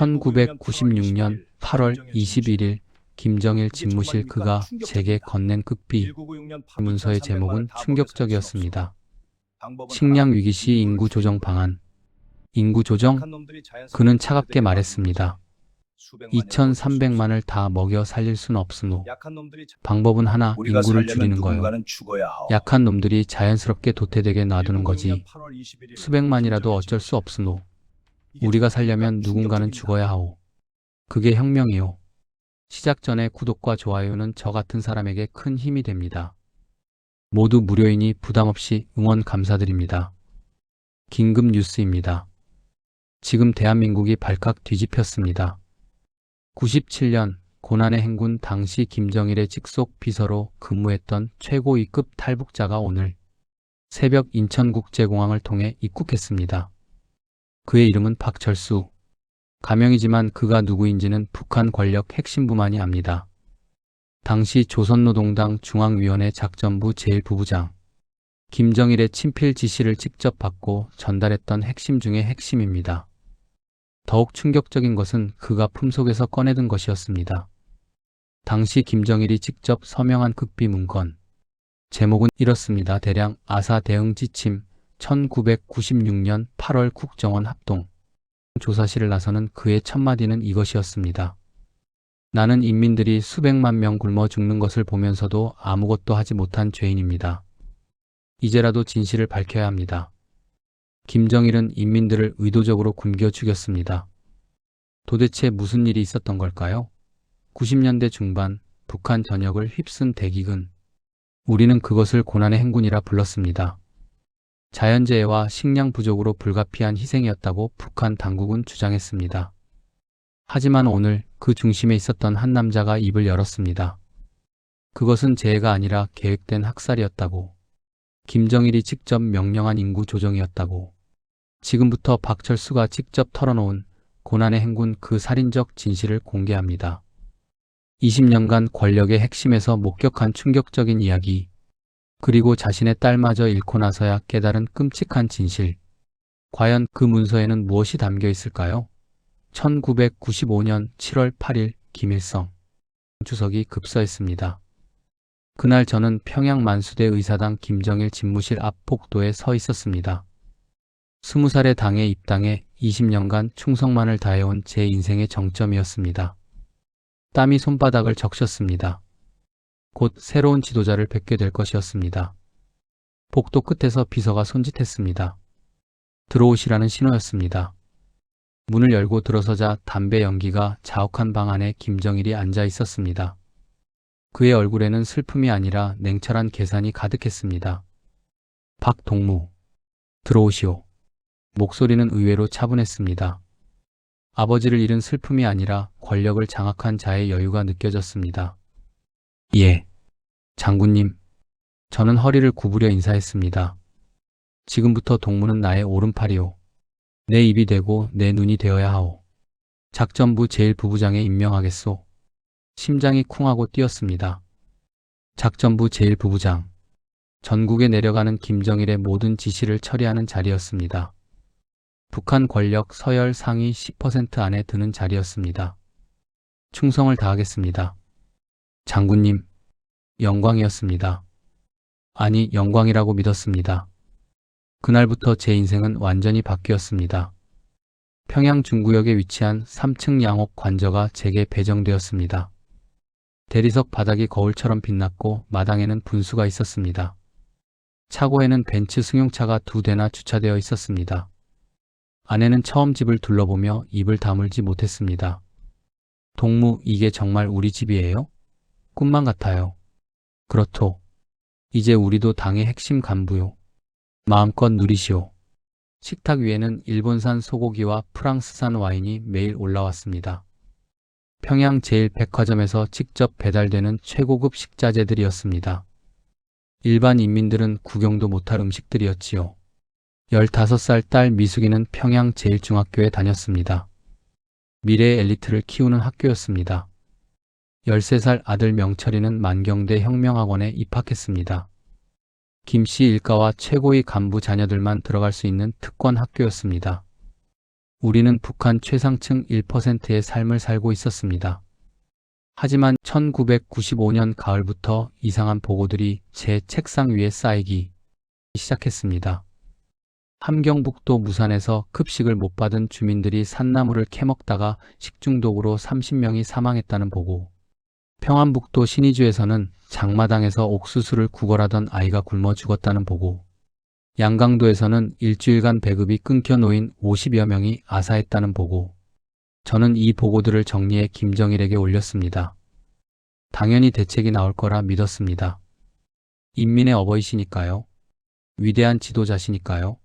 1996년 8월 21일 김정일 집무실 그가 제게 건넨 극비 문서의 제목은 충격적이었습니다. 식량 위기 시 인구 조정 방안. 인구 조정? 그는 차갑게 말했습니다. 2,300만을 다 먹여 살릴 순 없으므 방법은 하나, 인구를 줄이는 거요. 약한 놈들이 자연스럽게 도태되게 놔두는 거지. 수백만이라도 어쩔 수 없으므 우리가 살려면 누군가는 죽어야 하오. 그게 혁명이요. 시작 전에 구독과 좋아요는 저 같은 사람에게 큰 힘이 됩니다. 모두 무료이니 부담없이 응원 감사드립니다. 긴급 뉴스입니다. 지금 대한민국이 발칵 뒤집혔습니다. 97년 고난의 행군 당시 김정일의 직속 비서로 근무했던 최고 2급 탈북자가 오늘 새벽 인천국제공항을 통해 입국했습니다. 그의 이름은 박철수. 가명이지만 그가 누구인지는 북한 권력 핵심부만이 압니다. 당시 조선노동당 중앙위원회 작전부 제1부부장. 김정일의 친필 지시를 직접 받고 전달했던 핵심 중의 핵심입니다. 더욱 충격적인 것은 그가 품속에서 꺼내든 것이었습니다. 당시 김정일이 직접 서명한 극비 문건. 제목은 이렇습니다. 대량 아사 대응 지침 1996년 8월 국정원 합동 조사실을 나서는 그의 첫마디는 이것이었습니다. 나는 인민들이 수백만 명 굶어 죽는 것을 보면서도 아무것도 하지 못한 죄인입니다. 이제라도 진실을 밝혀야 합니다. 김정일은 인민들을 의도적으로 굶겨 죽였습니다. 도대체 무슨 일이 있었던 걸까요? 90년대 중반 북한 전역을 휩쓴 대기근. 우리는 그것을 고난의 행군이라 불렀습니다. 자연재해와 식량 부족으로 불가피한 희생이었다고 북한 당국은 주장했습니다. 하지만 오늘 그 중심에 있었던 한 남자가 입을 열었습니다. 그것은 재해가 아니라 계획된 학살이었다고. 김정일이 직접 명령한 인구 조정이었다고. 지금부터 박철수가 직접 털어놓은 고난의 행군 그 살인적 진실을 공개합니다. 20년간 권력의 핵심에서 목격한 충격적인 이야기, 그리고 자신의 딸마저 잃고 나서야 깨달은 끔찍한 진실. 과연 그 문서에는 무엇이 담겨 있을까요? 1995년 7월 8일 김일성 주석이 급서했습니다. 그날 저는 평양 만수대 의사당 김정일 집무실 앞 복도에 서 있었습니다. 20살의 당에 입당해 20년간 충성만을 다해온 제 인생의 정점이었습니다. 땀이 손바닥을 적셨습니다. 곧 새로운 지도자를 뵙게 될 것이었습니다. 복도 끝에서 비서가 손짓했습니다. 들어오시라는 신호였습니다. 문을 열고 들어서자 담배 연기가 자욱한 방 안에 김정일이 앉아 있었습니다. 그의 얼굴에는 슬픔이 아니라 냉철한 계산이 가득했습니다. 박동무, 들어오시오. 목소리는 의외로 차분했습니다. 아버지를 잃은 슬픔이 아니라 권력을 장악한 자의 여유가 느껴졌습니다. 예, 장군님. 저는 허리를 구부려 인사했습니다. 지금부터 동무는 나의 오른팔이오. 내 입이 되고 내 눈이 되어야 하오. 작전부 제1부부장에 임명하겠소. 심장이 쿵하고 뛰었습니다. 작전부 제1부부장. 전국에 내려가는 김정일의 모든 지시를 처리하는 자리였습니다. 북한 권력 서열 상위 10% 안에 드는 자리였습니다. 충성을 다하겠습니다. 장군님, 영광이었습니다. 아니, 영광이라고 믿었습니다. 그날부터 제 인생은 완전히 바뀌었습니다. 평양 중구역에 위치한 3층 양옥 관저가 제게 배정되었습니다. 대리석 바닥이 거울처럼 빛났고 마당에는 분수가 있었습니다. 차고에는 벤츠 승용차가 2대나 주차되어 있었습니다. 아내는 처음 집을 둘러보며 입을 다물지 못했습니다. 동무, 이게 정말 우리 집이에요? 꿈만 같아요. 그렇소. 이제 우리도 당의 핵심 간부요. 마음껏 누리시오. 식탁 위에는 일본산 소고기와 프랑스산 와인이 매일 올라왔습니다. 평양 제1백화점에서 직접 배달되는 최고급 식자재들이었습니다. 일반 인민들은 구경도 못할 음식들이었지요. 15살 딸 미숙이는 평양 제1중학교에 다녔습니다. 미래의 엘리트를 키우는 학교였습니다. 13살 아들 명철이는 만경대 혁명학원에 입학했습니다. 김씨 일가와 최고위 간부 자녀들만 들어갈 수 있는 특권 학교였습니다. 우리는 북한 최상층 1%의 삶을 살고 있었습니다. 하지만 1995년 가을부터 이상한 보고들이 제 책상 위에 쌓이기 시작했습니다. 함경북도 무산에서 급식을 못 받은 주민들이 산나물을 캐먹다가 식중독으로 30명이 사망했다는 보고, 평안북도 신의주에서는 장마당에서 옥수수를 구걸하던 아이가 굶어 죽었다는 보고, 양강도에서는 일주일간 배급이 끊겨 놓인 50여 명이 아사했다는 보고, 저는 이 보고들을 정리해 김정일에게 올렸습니다. 당연히 대책이 나올 거라 믿었습니다. 인민의 어버이시니까요. 위대한 지도자시니까요.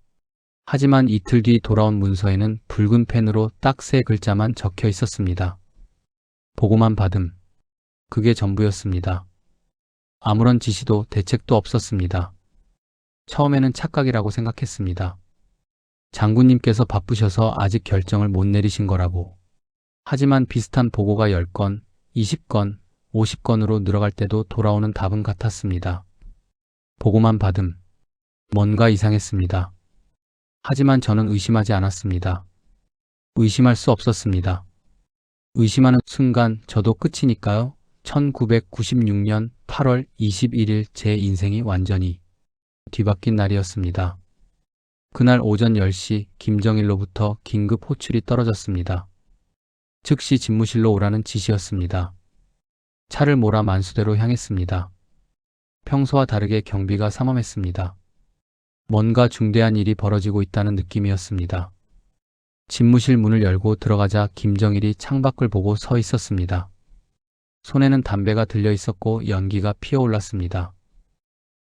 하지만 이틀 뒤 돌아온 문서에는 붉은 펜으로 딱 3글자만 적혀 있었습니다. 보고만 받음. 그게 전부였습니다. 아무런 지시도 대책도 없었습니다. 처음에는 착각이라고 생각했습니다. 장군님께서 바쁘셔서 아직 결정을 못 내리신 거라고. 하지만 비슷한 보고가 10건, 20건, 50건으로 늘어갈 때도 돌아오는 답은 같았습니다. 보고만 받음. 뭔가 이상했습니다. 하지만 저는 의심하지 않았습니다. 의심할 수 없었습니다. 의심하는 순간 저도 끝이니까요. 1996년 8월 21일 제 인생이 완전히 뒤바뀐 날이었습니다. 그날 오전 10시 김정일로부터 긴급 호출이 떨어졌습니다. 즉시 집무실로 오라는 지시였습니다. 차를 몰아 만수대로 향했습니다. 평소와 다르게 경비가 삼엄했습니다. 뭔가 중대한 일이 벌어지고 있다는 느낌이었습니다. 집무실 문을 열고 들어가자 김정일이 창밖을 보고 서 있었습니다. 손에는 담배가 들려 있었고 연기가 피어올랐습니다.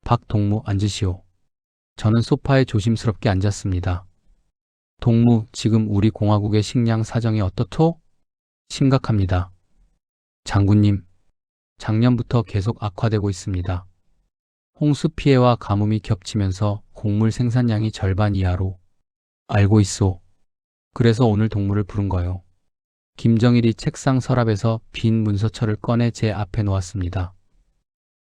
박동무 앉으시오. 저는 소파에 조심스럽게 앉았습니다. 동무, 지금 우리 공화국의 식량 사정이 어떻소? 심각합니다. 장군님, 작년부터 계속 악화되고 있습니다. 홍수 피해와 가뭄이 겹치면서 곡물 생산량이 절반 이하로. 알고 있소. 그래서 오늘 동무를 부른 거요. 김정일이 책상 서랍에서 빈 문서철을 꺼내 제 앞에 놓았습니다.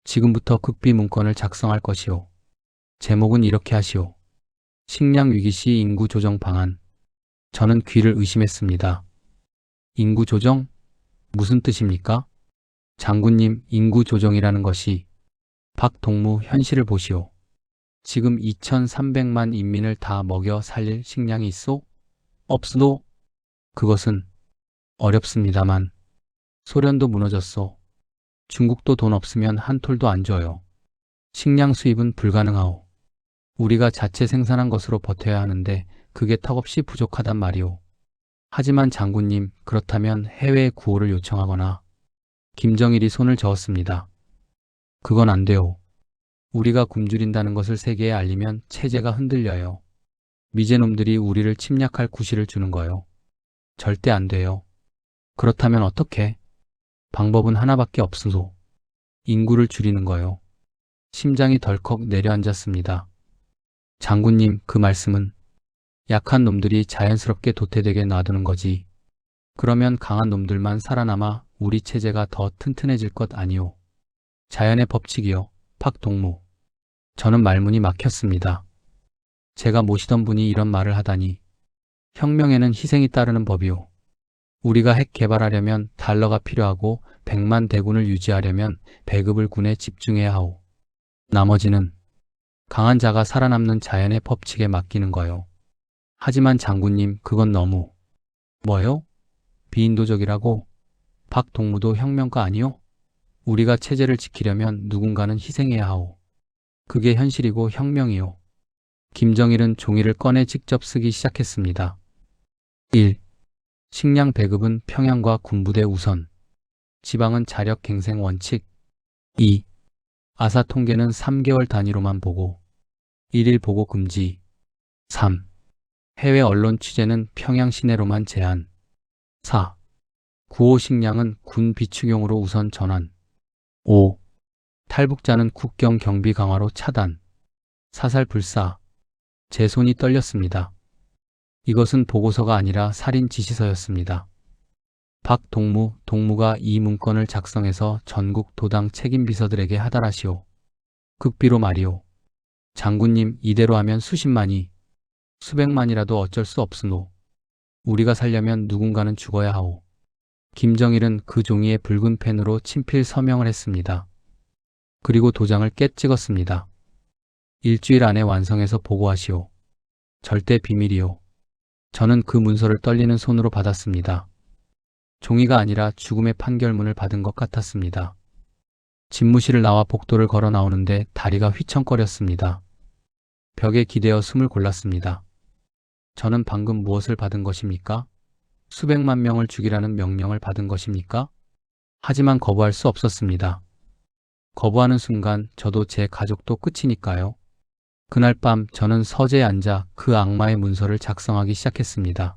지금부터 극비 문건을 작성할 것이오. 제목은 이렇게 하시오. 식량 위기 시 인구 조정 방안. 저는 귀를 의심했습니다. 인구 조정? 무슨 뜻입니까? 장군님, 인구 조정이라는 것이. 박동무, 현실을 보시오. 지금 2,300만 인민을 다 먹여 살릴 식량이 있소? 없소? 그것은 어렵습니다만. 소련도 무너졌소. 중국도 돈 없으면 한 톨도 안 줘요. 식량 수입은 불가능하오. 우리가 자체 생산한 것으로 버텨야 하는데 그게 턱없이 부족하단 말이오. 하지만 장군님, 그렇다면 해외에 구호를 요청하거나. 김정일이 손을 저었습니다. 그건 안 돼요. 우리가 굶주린다는 것을 세계에 알리면 체제가 흔들려요. 미제놈들이 우리를 침략할 구실을 주는 거요. 절대 안 돼요. 그렇다면 어떻게? 방법은 하나밖에 없으소. 인구를 줄이는 거요. 심장이 덜컥 내려앉았습니다. 장군님, 그 말씀은 약한 놈들이 자연스럽게 도태되게 놔두는 거지. 그러면 강한 놈들만 살아남아 우리 체제가 더 튼튼해질 것 아니오. 자연의 법칙이요. 박동무. 저는 말문이 막혔습니다. 제가 모시던 분이 이런 말을 하다니. 혁명에는 희생이 따르는 법이오. 우리가 핵 개발하려면 달러가 필요하고 100만 대군을 유지하려면 배급을 군에 집중해야 하오. 나머지는 강한 자가 살아남는 자연의 법칙에 맡기는 거요. 하지만 장군님, 그건 너무. 뭐요? 비인도적이라고? 박동무도 혁명가 아니오? 우리가 체제를 지키려면 누군가는 희생해야 하오. 그게 현실이고 혁명이오. 김정일은 종이를 꺼내 직접 쓰기 시작했습니다. 1. 식량 배급은 평양과 군부대 우선. 지방은 자력 갱생 원칙. 2. 아사 통계는 3개월 단위로만 보고. 1일 보고 금지. 3. 해외 언론 취재는 평양 시내로만 제한. 4. 구호 식량은 군 비축용으로 우선 전환. 5. 탈북자는 국경 경비 강화로 차단. 사살 불사. 제 손이 떨렸습니다. 이것은 보고서가 아니라 살인 지시서였습니다. 박동무, 동무가 이 문건을 작성해서 전국 도당 책임 비서들에게 하달하시오. 극비로 말이오. 장군님, 이대로 하면 수십만이, 수백만이라도 어쩔 수 없으노. 우리가 살려면 누군가는 죽어야 하오. 김정일은 그 종이에 붉은 펜으로 친필 서명을 했습니다. 그리고 도장을 깨 찍었습니다. 일주일 안에 완성해서 보고하시오. 절대 비밀이오. 저는 그 문서를 떨리는 손으로 받았습니다. 종이가 아니라 죽음의 판결문을 받은 것 같았습니다. 집무실을 나와 복도를 걸어 나오는데 다리가 휘청거렸습니다. 벽에 기대어 숨을 골랐습니다. 저는 방금 무엇을 받은 것입니까? 수백만 명을 죽이라는 명령을 받은 것입니까? 하지만 거부할 수 없었습니다. 거부하는 순간 저도 제 가족도 끝이니까요. 그날 밤 저는 서재에 앉아 그 악마의 문서를 작성하기 시작했습니다.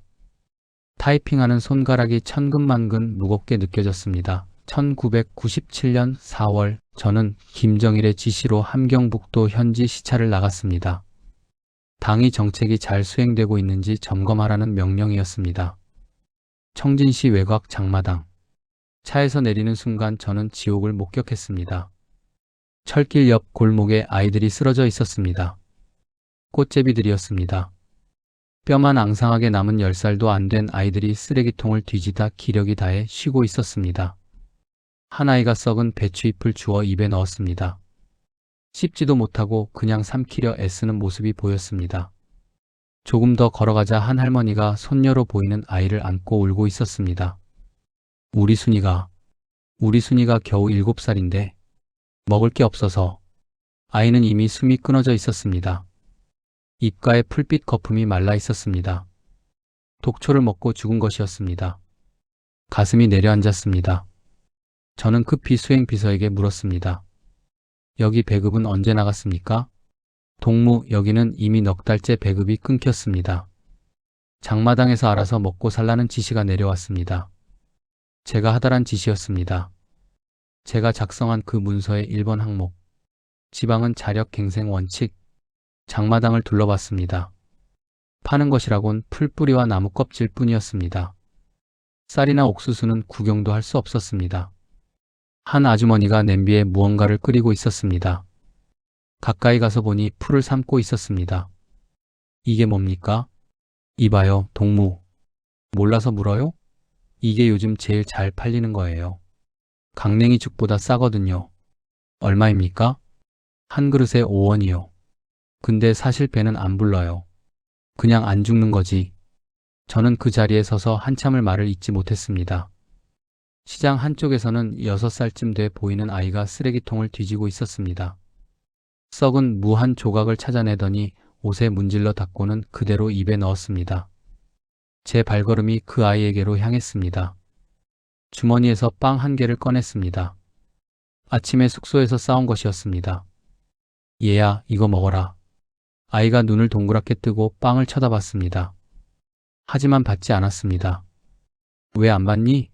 타이핑하는 손가락이 천근만근 무겁게 느껴졌습니다. 1997년 4월 저는 김정일의 지시로 함경북도 현지 시찰을 나갔습니다. 당의 정책이 잘 수행되고 있는지 점검하라는 명령이었습니다. 청진시 외곽 장마당. 차에서 내리는 순간 저는 지옥을 목격했습니다. 철길 옆 골목에 아이들이 쓰러져 있었습니다. 꽃제비들이었습니다. 뼈만 앙상하게 남은 10살도 안 된 아이들이 쓰레기통을 뒤지다 기력이 다해 쉬고 있었습니다. 한 아이가 썩은 배추잎을 주워 입에 넣었습니다. 씹지도 못하고 그냥 삼키려 애쓰는 모습이 보였습니다. 조금 더 걸어가자 한 할머니가 손녀로 보이는 아이를 안고 울고 있었습니다. 우리 순이가 겨우 7살인데 먹을 게 없어서. 아이는 이미 숨이 끊어져 있었습니다. 입가에 풀빛 거품이 말라 있었습니다. 독초를 먹고 죽은 것이었습니다. 가슴이 내려앉았습니다. 저는 급히 수행 비서에게 물었습니다. 여기 배급은 언제 나갔습니까? 동무, 여기는 이미 넉 달째 배급이 끊겼습니다. 장마당에서 알아서 먹고 살라는 지시가 내려왔습니다. 제가 하달한 지시였습니다. 제가 작성한 그 문서의 1번 항목. 지방은 자력갱생 원칙. 장마당을 둘러봤습니다. 파는 것이라곤 풀뿌리와 나무 껍질 뿐이었습니다. 쌀이나 옥수수는 구경도 할 수 없었습니다. 한 아주머니가 냄비에 무언가를 끓이고 있었습니다. 가까이 가서 보니 풀을 삶고 있었습니다. 이게 뭡니까? 이봐요, 동무. 몰라서 물어요? 이게 요즘 제일 잘 팔리는 거예요. 강냉이 죽보다 싸거든요. 얼마입니까? 한 그릇에 5원이요. 근데 사실 배는 안 불러요. 그냥 안 죽는 거지. 저는 그 자리에 서서 한참을 말을 잇지 못했습니다. 시장 한쪽에서는 6살쯤 돼 보이는 아이가 쓰레기통을 뒤지고 있었습니다. 썩은 무 한 조각을 찾아내더니 옷에 문질러 닦고는 그대로 입에 넣었습니다. 제 발걸음이 그 아이에게로 향했습니다. 주머니에서 빵 한 개를 꺼냈습니다. 아침에 숙소에서 싸운 것이었습니다. 얘야, 이거 먹어라. 아이가 눈을 동그랗게 뜨고 빵을 쳐다봤습니다. 하지만 받지 않았습니다. 왜 안 받니?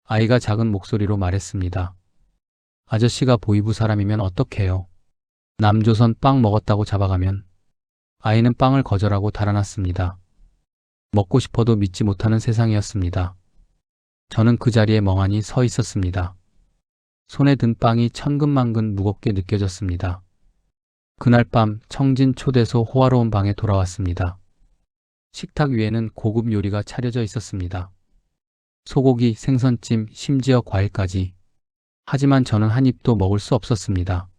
아이가 작은 목소리로 말했습니다. 아저씨가 보이부 사람이면 어떡해요? 남조선 빵 먹었다고 잡아가면. 아이는 빵을 거절하고 달아났습니다. 먹고 싶어도 믿지 못하는 세상이었습니다. 저는 그 자리에 멍하니 서 있었습니다. 손에 든 빵이 천근만근 무겁게 느껴졌습니다. 그날 밤 청진 초대소 호화로운 방에 돌아왔습니다. 식탁 위에는 고급 요리가 차려져 있었습니다. 소고기, 생선찜, 심지어 과일까지. 하지만 저는 한 입도 먹을 수 없었습니다.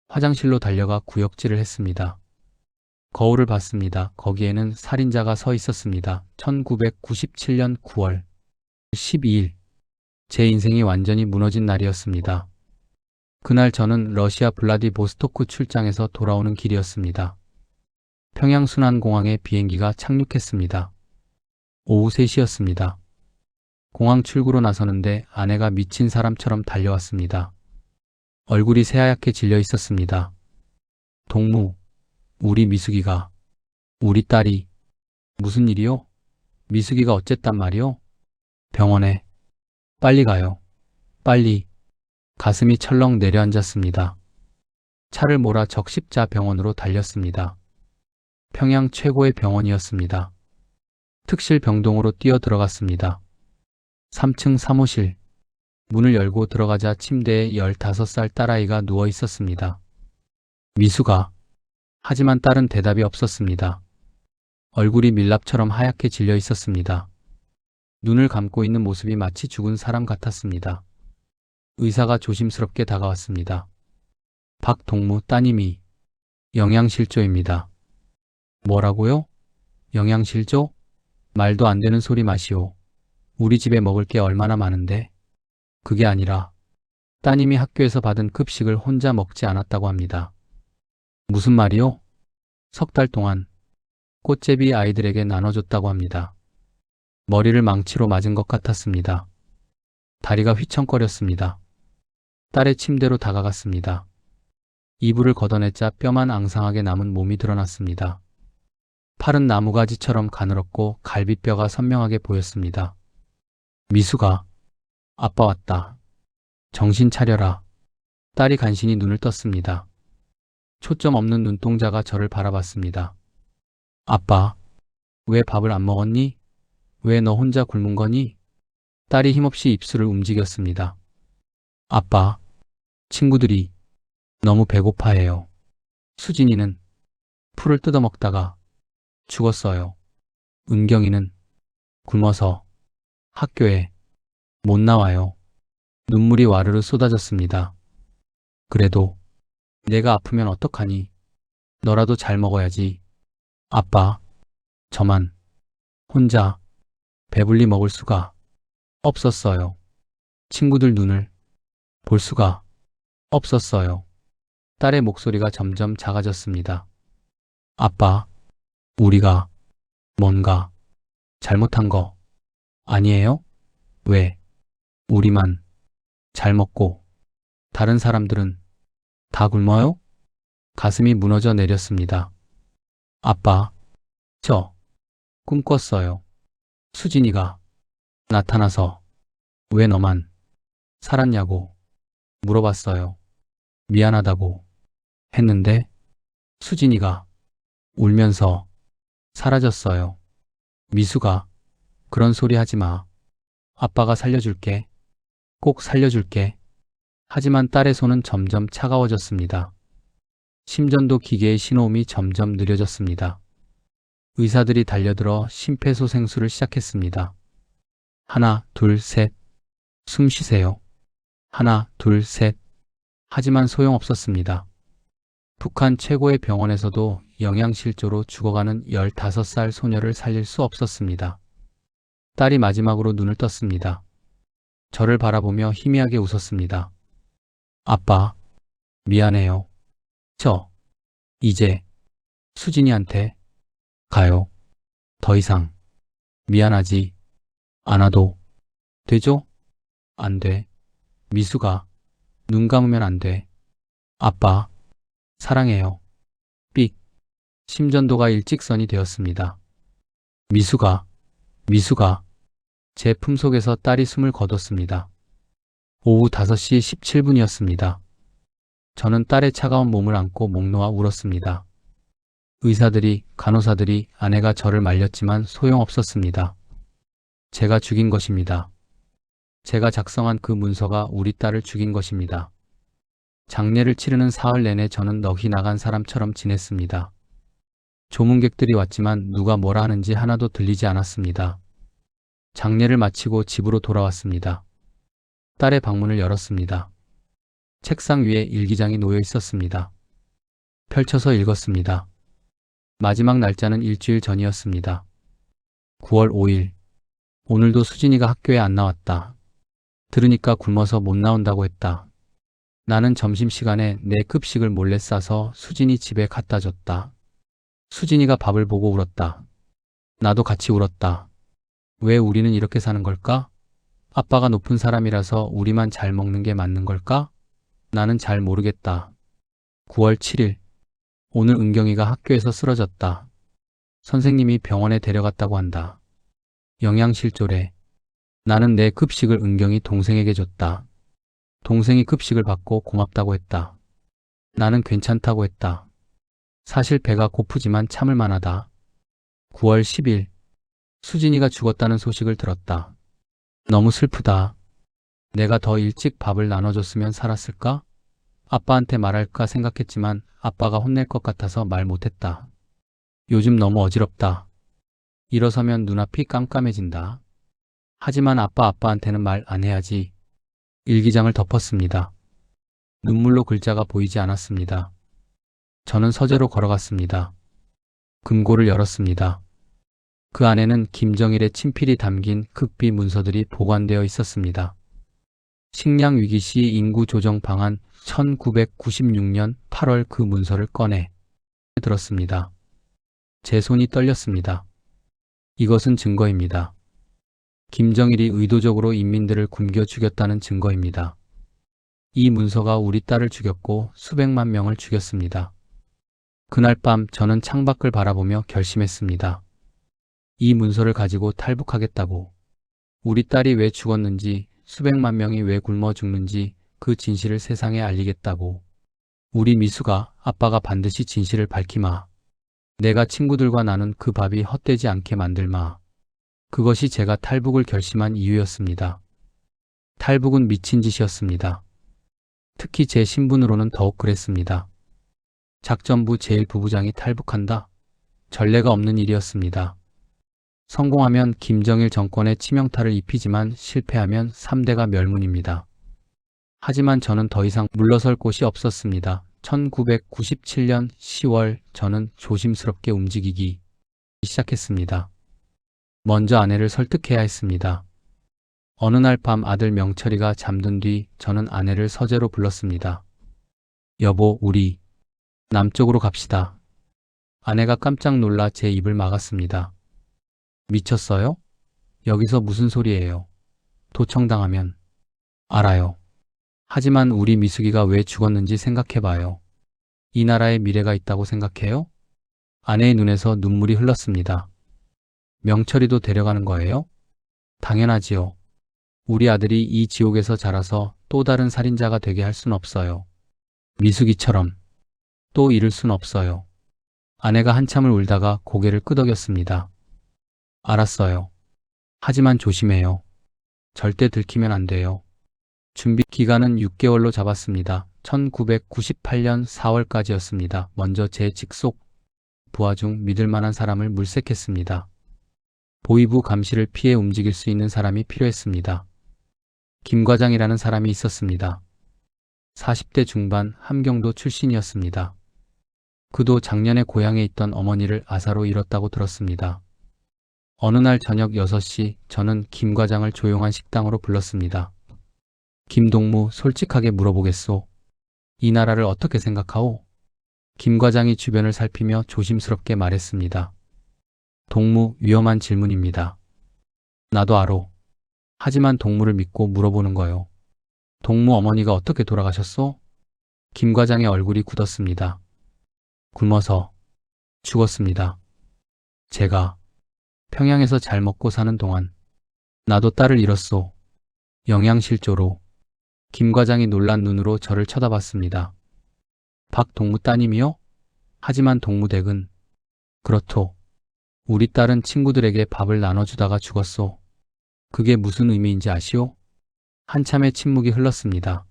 화장실로 달려가 구역질을 했습니다. 거울을 봤습니다. 거기에는 살인자가 서 있었습니다. 1997년 9월 12일. 제 인생이 완전히 무너진 날이었습니다. 그날 저는 러시아 블라디보스토크 출장에서 돌아오는 길이었습니다. 평양 순안공항에 비행기가 착륙했습니다. 오후 3시였습니다. 공항 출구로 나서는데 아내가 미친 사람처럼 달려왔습니다. 얼굴이 새하얗게 질려 있었습니다. 동무, 우리 미숙이가, 우리 딸이. 무슨 일이요? 미숙이가 어쨌단 말이요? 병원에. 빨리 가요. 빨리. 가슴이 철렁 내려앉았습니다. 차를 몰아 적십자 병원으로 달렸습니다. 평양 최고의 병원이었습니다. 특실 병동으로 뛰어 들어갔습니다. 3층 사무실. 문을 열고 들어가자 침대에 15살 딸아이가 누워 있었습니다. 미숙아. 하지만 딸은 대답이 없었습니다. 얼굴이 밀랍처럼 하얗게 질려 있었습니다. 눈을 감고 있는 모습이 마치 죽은 사람 같았습니다. 의사가 조심스럽게 다가왔습니다. 박동무 따님이 영양실조입니다. 뭐라고요? 영양실조? 말도 안 되는 소리 마시오. 우리 집에 먹을 게 얼마나 많은데. 그게 아니라 따님이 학교에서 받은 급식을 혼자 먹지 않았다고 합니다. 무슨 말이요? 석 달 동안 꽃제비 아이들에게 나눠줬다고 합니다. 머리를 망치로 맞은 것 같았습니다. 다리가 휘청거렸습니다. 딸의 침대로 다가갔습니다. 이불을 걷어내자 뼈만 앙상하게 남은 몸이 드러났습니다. 팔은 나무가지처럼 가늘었고 갈비뼈가 선명하게 보였습니다. 미수가, 아빠 왔다. 정신 차려라. 딸이 간신히 눈을 떴습니다. 초점 없는 눈동자가 저를 바라봤습니다. 아빠, 왜 밥을 안 먹었니? 왜 너 혼자 굶은 거니? 딸이 힘없이 입술을 움직였습니다. 아빠, 친구들이 너무 배고파해요. 수진이는 풀을 뜯어먹다가 죽었어요. 은경이는 굶어서 학교에 못 나와요. 눈물이 와르르 쏟아졌습니다. 그래도 내가 아프면 어떡하니? 너라도 잘 먹어야지. 아빠, 저만 혼자 배불리 먹을 수가 없었어요. 친구들 눈을 볼 수가 없었어요. 딸의 목소리가 점점 작아졌습니다. 아빠, 우리가 뭔가 잘못한 거 아니에요? 왜 우리만 잘 먹고 다른 사람들은 다 굶어요? 가슴이 무너져 내렸습니다. 아빠, 저 꿈꿨어요. 수진이가 나타나서 왜 너만 살았냐고 물어봤어요. 미안하다고 했는데 수진이가 울면서 사라졌어요. 미수가 그런 소리 하지 마. 아빠가 살려줄게. 꼭 살려줄게. 하지만 딸의 손은 점점 차가워졌습니다. 심전도 기계의 신호음이 점점 느려졌습니다. 의사들이 달려들어 심폐소생술을 시작했습니다. 하나, 둘, 셋. 숨 쉬세요. 하나, 둘, 셋. 하지만 소용없었습니다. 북한 최고의 병원에서도 영양실조로 죽어가는 15살 소녀를 살릴 수 없었습니다. 딸이 마지막으로 눈을 떴습니다. 저를 바라보며 희미하게 웃었습니다. 아빠, 미안해요. 저 이제 수진이한테 가요. 더 이상 미안하지 않아도 되죠? 안 돼. 미수가 눈 감으면 안 돼. 아빠, 사랑해요. 삑. 심전도가 일직선이 되었습니다. 미수가 제 품속에서 딸이 숨을 거뒀습니다. 오후 5시 17분이었습니다. 저는 딸의 차가운 몸을 안고 목 놓아 울었습니다. 의사들이, 간호사들이 아내가 저를 말렸지만 소용없었습니다. 제가 죽인 것입니다. 제가 작성한 그 문서가 우리 딸을 죽인 것입니다. 장례를 치르는 사흘 내내 저는 넋이 나간 사람처럼 지냈습니다. 조문객들이 왔지만 누가 뭐라 하는지 하나도 들리지 않았습니다. 장례를 마치고 집으로 돌아왔습니다. 딸의 방문을 열었습니다. 책상 위에 일기장이 놓여 있었습니다. 펼쳐서 읽었습니다. 마지막 날짜는 일주일 전이었습니다. 9월 5일. 오늘도 수진이가 학교에 안 나왔다. 들으니까 굶어서 못 나온다고 했다. 나는 점심시간에 내 급식을 몰래 싸서 수진이 집에 갖다 줬다. 수진이가 밥을 보고 울었다. 나도 같이 울었다. 왜 우리는 이렇게 사는 걸까? 아빠가 높은 사람이라서 우리만 잘 먹는 게 맞는 걸까? 나는 잘 모르겠다. 9월 7일. 오늘 은경이가 학교에서 쓰러졌다. 선생님이 병원에 데려갔다고 한다. 영양실조래. 나는 내 급식을 은경이 동생에게 줬다. 동생이 급식을 받고 고맙다고 했다. 나는 괜찮다고 했다. 사실 배가 고프지만 참을 만하다. 9월 10일. 수진이가 죽었다는 소식을 들었다. 너무 슬프다. 내가 더 일찍 밥을 나눠줬으면 살았을까? 아빠한테 말할까 생각했지만 아빠가 혼낼 것 같아서 말 못했다. 요즘 너무 어지럽다. 일어서면 눈앞이 깜깜해진다. 하지만 아빠한테는 말 안 해야지. 일기장을 덮었습니다. 눈물로 글자가 보이지 않았습니다. 저는 서재로 걸어갔습니다. 금고를 열었습니다. 그 안에는 김정일의 친필이 담긴 극비 문서들이 보관되어 있었습니다. 식량 위기 시 인구 조정 방안 1996년 8월 그 문서를 꺼내 들었습니다. 제 손이 떨렸습니다. 이것은 증거입니다. 김정일이 의도적으로 인민들을 굶겨 죽였다는 증거입니다. 이 문서가 우리 딸을 죽였고 수백만 명을 죽였습니다. 그날 밤 저는 창밖을 바라보며 결심했습니다. 이 문서를 가지고 탈북하겠다고. 우리 딸이 왜 죽었는지, 수백만 명이 왜 굶어 죽는지 그 진실을 세상에 알리겠다고. 우리 미수가, 아빠가 반드시 진실을 밝히마. 내가 친구들과 나눈 그 밥이 헛되지 않게 만들마. 그것이 제가 탈북을 결심한 이유였습니다. 탈북은 미친 짓이었습니다. 특히 제 신분으로는 더욱 그랬습니다. 작전부 제1부부장이 탈북한다? 전례가 없는 일이었습니다. 성공하면 김정일 정권에 치명타를 입히지만 실패하면 3대가 멸문입니다. 하지만 저는 더 이상 물러설 곳이 없었습니다. 1997년 10월 저는 조심스럽게 움직이기 시작했습니다. 먼저 아내를 설득해야 했습니다. 어느 날 밤 아들 명철이가 잠든 뒤 저는 아내를 서재로 불렀습니다. 여보, 우리 남쪽으로 갑시다. 아내가 깜짝 놀라 제 입을 막았습니다. 미쳤어요? 여기서 무슨 소리예요? 도청당하면. 알아요. 하지만 우리 미숙이가 왜 죽었는지 생각해봐요. 이 나라에 미래가 있다고 생각해요? 아내의 눈에서 눈물이 흘렀습니다. 명철이도 데려가는 거예요? 당연하지요. 우리 아들이 이 지옥에서 자라서 또 다른 살인자가 되게 할 순 없어요. 미숙이처럼 또 잃을 순 없어요. 아내가 한참을 울다가 고개를 끄덕였습니다. 알았어요. 하지만 조심해요. 절대 들키면 안 돼요. 준비 기간은 6개월로 잡았습니다. 1998년 4월까지였습니다. 먼저 제 직속 부하 중 믿을 만한 사람을 물색했습니다. 보위부 감시를 피해 움직일 수 있는 사람이 필요했습니다. 김 과장이라는 사람이 있었습니다. 40대 중반 함경도 출신이었습니다. 그도 작년에 고향에 있던 어머니를 아사로 잃었다고 들었습니다. 어느 날 저녁 6시 저는 김 과장을 조용한 식당으로 불렀습니다. 김동무, 솔직하게 물어보겠소. 이 나라를 어떻게 생각하오? 김 과장이 주변을 살피며 조심스럽게 말했습니다. 동무, 위험한 질문입니다. 나도 알어. 하지만 동무를 믿고 물어보는 거요. 동무 어머니가 어떻게 돌아가셨소? 김 과장의 얼굴이 굳었습니다. 굶어서 죽었습니다. 제가 평양에서 잘 먹고 사는 동안 나도 딸을 잃었소. 영양실조로. 김 과장이 놀란 눈으로 저를 쳐다봤습니다. 박동무 따님이요? 하지만 동무댁은 그렇소. 우리 딸은 친구들에게 밥을 나눠주다가 죽었소. 그게 무슨 의미인지 아시오? 한참의 침묵이 흘렀습니다.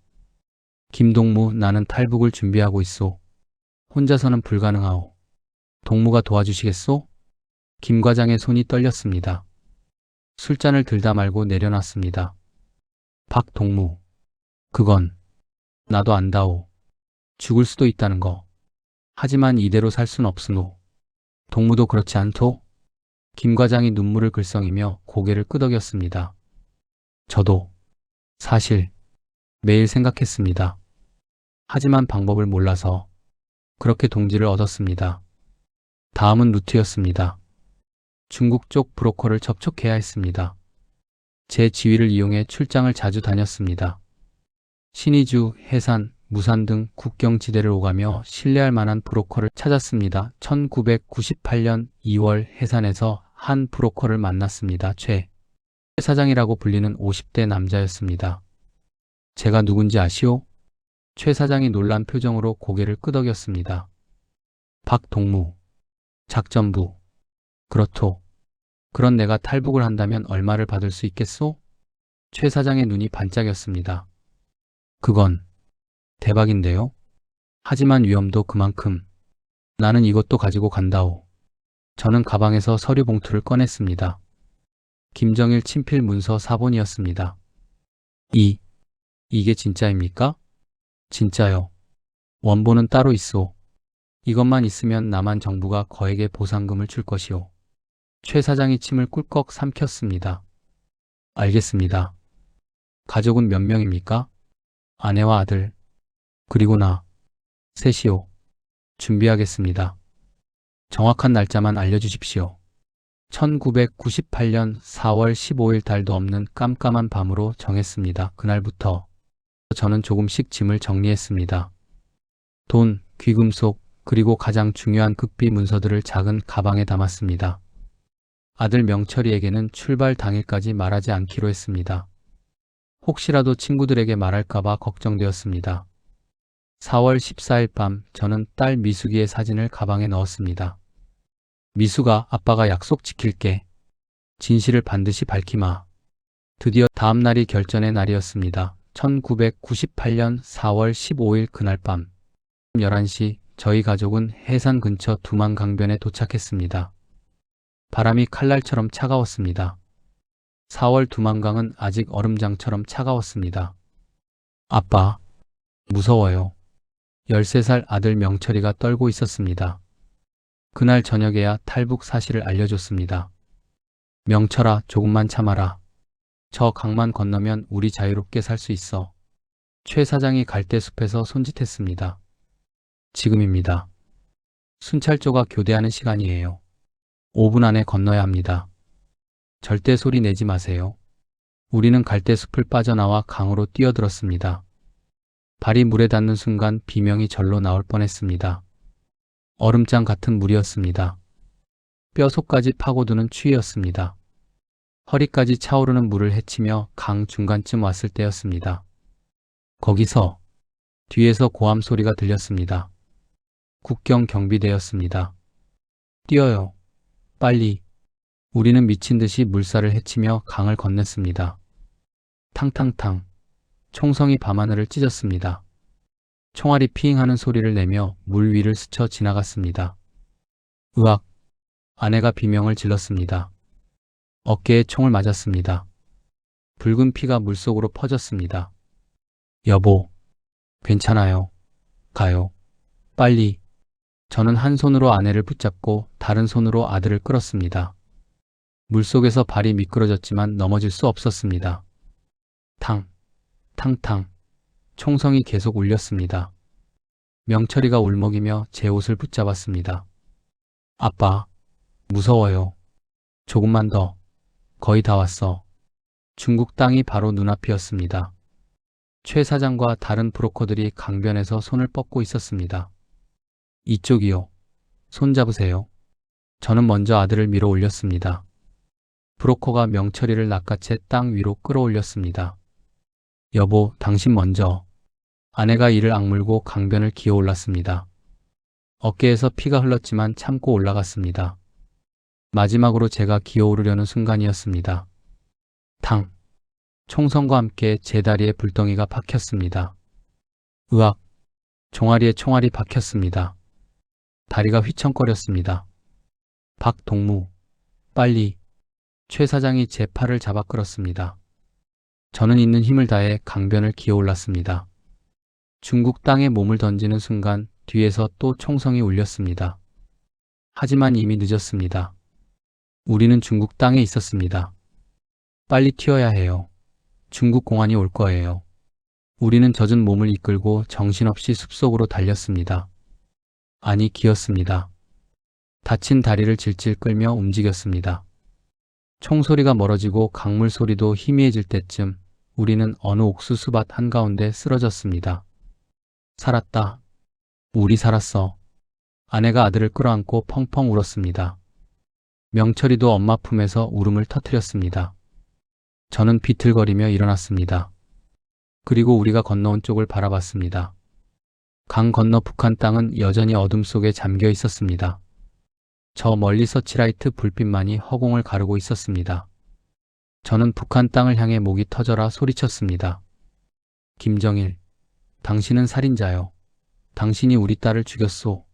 김동무, 나는 탈북을 준비하고 있소. 혼자서는 불가능하오. 동무가 도와주시겠소? 김 과장의 손이 떨렸습니다. 술잔을 들다 말고 내려놨습니다. 박동무, 그건 나도 안다오. 죽을 수도 있다는 거. 하지만 이대로 살 순 없으노. 동무도 그렇지 않토? 김 과장이 눈물을 글썽이며 고개를 끄덕였습니다. 저도 사실 매일 생각했습니다. 하지만 방법을 몰라서 그렇게 동지를 얻었습니다. 다음은 루트였습니다. 중국 쪽 브로커를 접촉해야 했습니다. 제 지위를 이용해 출장을 자주 다녔습니다. 신의주, 해산, 무산 등 국경지대를 오가며 신뢰할 만한 브로커를 찾았습니다. 1998년 2월 해산에서 한 브로커를 만났습니다. 최 사장이라고 불리는 50대 남자였습니다. 제가 누군지 아시오? 최 사장이 놀란 표정으로 고개를 끄덕였습니다. 박동무, 작전부. 그렇소. 그런 내가 탈북을 한다면 얼마를 받을 수 있겠소? 최 사장의 눈이 반짝였습니다. 그건 대박인데요. 하지만 위험도 그만큼. 나는 이것도 가지고 간다오. 저는 가방에서 서류 봉투를 꺼냈습니다. 김정일 친필 문서 사본이었습니다. 이게 진짜입니까? 진짜요. 원본은 따로 있소. 이것만 있으면 남한 정부가 거액의 보상금을 줄 것이오. 최 사장이 침을 꿀꺽 삼켰습니다. 알겠습니다. 가족은 몇 명입니까? 아내와 아들, 그리고 나. 셋이요. 준비하겠습니다. 정확한 날짜만 알려주십시오. 1998년 4월 15일 달도 없는 깜깜한 밤으로 정했습니다. 그날부터 저는 조금씩 짐을 정리했습니다. 돈, 귀금속, 그리고 가장 중요한 극비 문서들을 작은 가방에 담았습니다. 아들 명철이에게는 출발 당일까지 말하지 않기로 했습니다. 혹시라도 친구들에게 말할까봐 걱정되었습니다. 4월 14일 밤 저는 딸 미숙이의 사진을 가방에 넣었습니다. 미숙아, 아빠가 약속 지킬게. 진실을 반드시 밝히마. 드디어 다음 날이 결전의 날이었습니다. 1998년 4월 15일 그날 밤 11시 저희 가족은 해산 근처 두만강변에 도착했습니다. 바람이 칼날처럼 차가웠습니다. 4월 두만강은 아직 얼음장처럼 차가웠습니다. 아빠, 무서워요. 13살 아들 명철이가 떨고 있었습니다. 그날 저녁에야 탈북 사실을 알려줬습니다. 명철아, 조금만 참아라. 저 강만 건너면 우리 자유롭게 살 수 있어. 최 사장이 갈대숲에서 손짓했습니다. 지금입니다. 순찰조가 교대하는 시간이에요. 5분 안에 건너야 합니다. 절대 소리 내지 마세요. 우리는 갈대숲을 빠져나와 강으로 뛰어들었습니다. 발이 물에 닿는 순간 비명이 절로 나올 뻔했습니다. 얼음장 같은 물이었습니다. 뼈속까지 파고드는 추위였습니다. 허리까지 차오르는 물을 헤치며 강 중간쯤 왔을 때였습니다. 거기서 뒤에서 고함 소리가 들렸습니다. 국경 경비대였습니다. 뛰어요. 빨리. 우리는 미친 듯이 물살을 헤치며 강을 건넸습니다. 탕탕탕. 총성이 밤하늘을 찢었습니다. 총알이 피잉하는 소리를 내며 물 위를 스쳐 지나갔습니다. 으악! 아내가 비명을 질렀습니다. 어깨에 총을 맞았습니다. 붉은 피가 물속으로 퍼졌습니다. 여보, 괜찮아요. 가요. 빨리. 저는 한 손으로 아내를 붙잡고 다른 손으로 아들을 끌었습니다. 물속에서 발이 미끄러졌지만 넘어질 수 없었습니다. 탕, 탕탕. 총성이 계속 울렸습니다. 명철이가 울먹이며 제 옷을 붙잡았습니다. 아빠, 무서워요. 조금만 더. 거의 다 왔어. 중국 땅이 바로 눈앞이었습니다. 최 사장과 다른 브로커들이 강변에서 손을 뻗고 있었습니다. 이쪽이요. 손 잡으세요. 저는 먼저 아들을 밀어 올렸습니다. 브로커가 명철이를 낚아채 땅 위로 끌어올렸습니다. 여보, 당신 먼저. 아내가 이를 악물고 강변을 기어 올랐습니다. 어깨에서 피가 흘렀지만 참고 올라갔습니다. 마지막으로 제가 기어오르려는 순간이었습니다. 탕! 총성과 함께 제 다리에 불덩이가 박혔습니다. 으악! 종아리에 총알이 박혔습니다. 다리가 휘청거렸습니다. 박동무, 빨리! 최 사장이 제 팔을 잡아 끌었습니다. 저는 있는 힘을 다해 강변을 기어올랐습니다. 중국 땅에 몸을 던지는 순간 뒤에서 또 총성이 울렸습니다. 하지만 이미 늦었습니다. 우리는 중국 땅에 있었습니다. 빨리 튀어야 해요. 중국 공안이 올 거예요. 우리는 젖은 몸을 이끌고 정신없이 숲속으로 달렸습니다. 아니, 기었습니다. 다친 다리를 질질 끌며 움직였습니다. 총소리가 멀어지고 강물 소리도 희미해질 때쯤 우리는 어느 옥수수밭 한가운데 쓰러졌습니다. 살았다. 우리 살았어. 아내가 아들을 끌어안고 펑펑 울었습니다. 명철이도 엄마 품에서 울음을 터뜨렸습니다. 저는 비틀거리며 일어났습니다. 그리고 우리가 건너온 쪽을 바라봤습니다. 강 건너 북한 땅은 여전히 어둠 속에 잠겨 있었습니다. 저 멀리 서치라이트 불빛만이 허공을 가르고 있었습니다. 저는 북한 땅을 향해 목이 터져라 소리쳤습니다. 김정일, 당신은 살인자요. 당신이 우리 딸을 죽였소.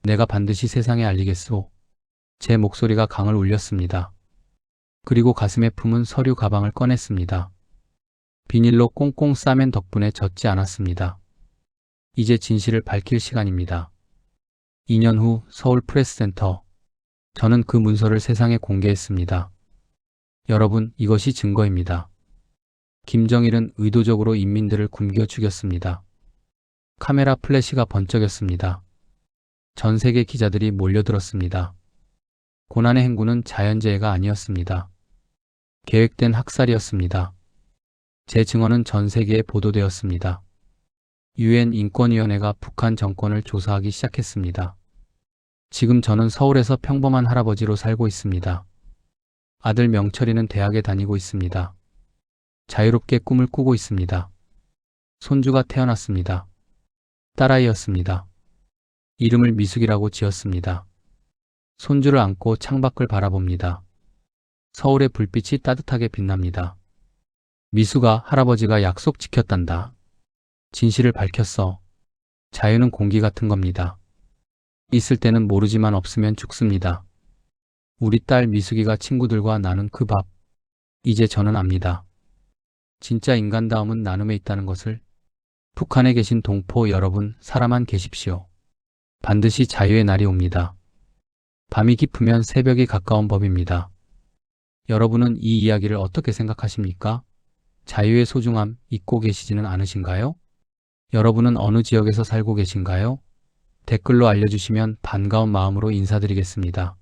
내가 반드시 세상에 알리겠소. 제 목소리가 강을 울렸습니다. 그리고 가슴에 품은 서류 가방을 꺼냈습니다. 비닐로 꽁꽁 싸맨 덕분에 젖지 않았습니다. 이제 진실을 밝힐 시간입니다. 2년 후 서울 프레스센터. 저는 그 문서를 세상에 공개했습니다. 여러분, 이것이 증거입니다. 김정일은 의도적으로 인민들을 굶겨 죽였습니다. 카메라 플래시가 번쩍였습니다. 전 세계 기자들이 몰려들었습니다. 고난의 행군은 자연재해가 아니었습니다. 계획된 학살이었습니다. 제 증언은 전 세계에 보도되었습니다. UN 인권위원회가 북한 정권을 조사하기 시작했습니다. 지금 저는 서울에서 평범한 할아버지로 살고 있습니다. 아들 명철이는 대학에 다니고 있습니다. 자유롭게 꿈을 꾸고 있습니다. 손주가 태어났습니다. 딸아이였습니다. 이름을 미숙이라고 지었습니다. 손주를 안고 창밖을 바라봅니다. 서울의 불빛이 따뜻하게 빛납니다. 미숙아, 할아버지가 약속 지켰단다. 진실을 밝혔어. 자유는 공기 같은 겁니다. 있을 때는 모르지만 없으면 죽습니다. 우리 딸 미숙이가 친구들과 나눈 그 밥. 이제 저는 압니다. 진짜 인간다움은 나눔에 있다는 것을. 북한에 계신 동포 여러분, 살아만 계십시오. 반드시 자유의 날이 옵니다. 밤이 깊으면 새벽이 가까운 법입니다. 여러분은 이 이야기를 어떻게 생각하십니까? 자유의 소중함 잊고 계시지는 않으신가요? 여러분은 어느 지역에서 살고 계신가요? 댓글로 알려주시면 반가운 마음으로 인사드리겠습니다.